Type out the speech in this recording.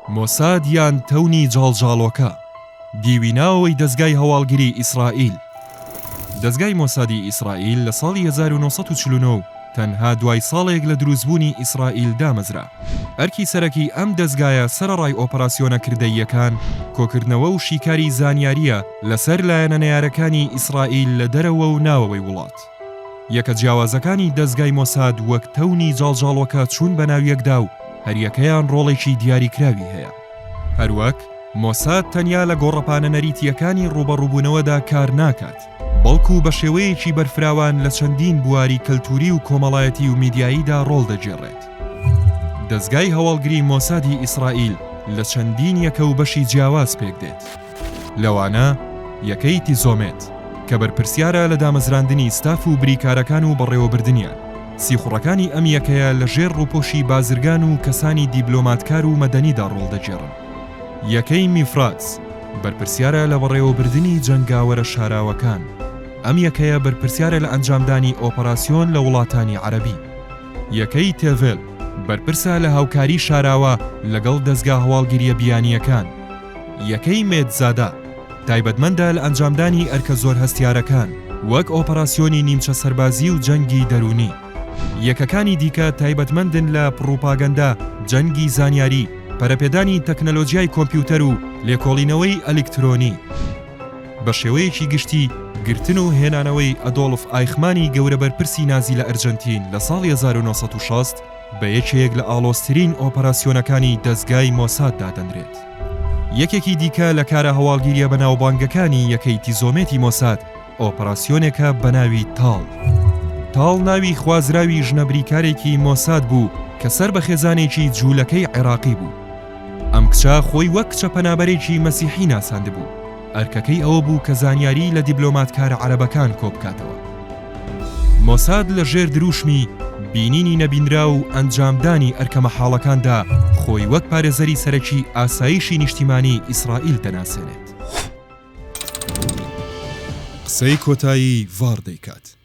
مۆساد یان تەونی جاڵجاڵۆکە دیویناوەی دەستگای هەواڵگری ئیسرائیل. دەستگای مۆسادی ئیسرائیل لە ساڵی 1949 تەنها دوای ساڵێک لە دروستبوونی ئیسرائیل دامەزرا. ئەرکی سەرەکی ئەم دەستگایە سەرەڕای ئۆپەراسیۆنە کردەییەکان، کۆکردنەوە و شیکاری زانیاریە لەسەر لایەنە نەیارەکانی ئیسرائیل لە دەرەوە و ناوەوەی وڵات. یەکە جیاوازەکانی دەستگای مۆساد وەک تەونی جاڵجاڵۆکە چوون بە ناویەکدا و هەریەکەیان ڕۆڵێکی دیاریکراوی هەیە. هەروەک مۆساد تەنیا لە گۆڕەپانە نەریتیەکانی ڕوبەڕووبوونەوەدا کار ناکات، بەڵکو بە شێوەیەکی بەرفراوان لە چەندین بواری کەلتوری و کۆمەڵایەتی و میدیاییدا ڕۆڵ دەجێڕێت. دەستگای هەواڵگری مۆسادی ئیسرائیل لە چەندین یەکە و بەشی جیاواز پێک دێت. لەوانە یەکەی تیزۆمێت کە بەرپرسیارە لە دامەزراندنی ستاف و بریکارەکان و بەڕێوەبردنیان. سیخوڕەکانی ئەم یەکەیە لە ژێر ڕووپۆشی بازرگان و کەسانی دیبلۆماتکار و مەدەنیدا ڕۆڵ دەجێڕن. یەکەی میفراتس بەرپرسیارە لە بەڕێوەبردنی جەنگاوەرە شاراوەکان. ئەم یەکەیە بەرپرسیارە لە ئەنجامدانی ئۆپەراسیۆن لە وڵاتانی عەرەبی. یەکەی تێڤێل بەرپرسە لە هاوکاری شاراوە لەگەڵ دەستگا هەواڵگریە بیانیەکان. یەکەی مێدزادە تایبەتمەندە لە ئەنجامدانی ئەرکە زۆر هەستیارەکان وەک ئۆپەراسیۆنی نیمچە سەربازی و جەنگی دەرونی. یەکەکانی دیکە تایبەتمەندن لە پڕۆپاگەندا، جەنگی زانیاری، پەرەپێدانی تەکنەلۆجیای کۆمپیوتەر و لێکۆڵینەوەی ئەلکترۆنی. بە شێوەیەکی گشتی گرتن و هێنانەوەی ئەدۆڵف ئایخمانی گەورە بەرپرسی نازی لە ئەرجەنتین لە ساڵی 1960 بە یەکێک لە ئاڵۆزترین ئۆپەراسیۆنەکانی دەستگای مۆساد دادەنرێت. یەکێکی دیکە لە کارە هەواڵگیریە بەناوبانگەکانی یەکەی تیزۆمێتی مۆساد ئۆپەراسیۆنێکە بە ناوی تاڵ. تاڵ ناوی خوازراوی ژنەبریکارێکی مۆساد بوو کە سەر بە خێزانێکی جوولەکەی عێراقی بوو. ئەم کچە خۆی وەک کچە پەنابەرێکی مەسیحی ناساند بوو. ئەرکەکەی ئەوە بوو کە زانیاری لە دیبلۆماتکارە عەرەبەکان کۆبکاتەوە. مۆساد لە ژێر دروشمی بینینی نەبینرا و ئەنجامدانی ئەرکە مەحاڵەکاندا خۆی وەک پارێزەری سەرەکی ئاسایشی نیشتیمانی ئیسرائیل دەناسێنێت. قسەی کۆتایی ڤار دەیکات.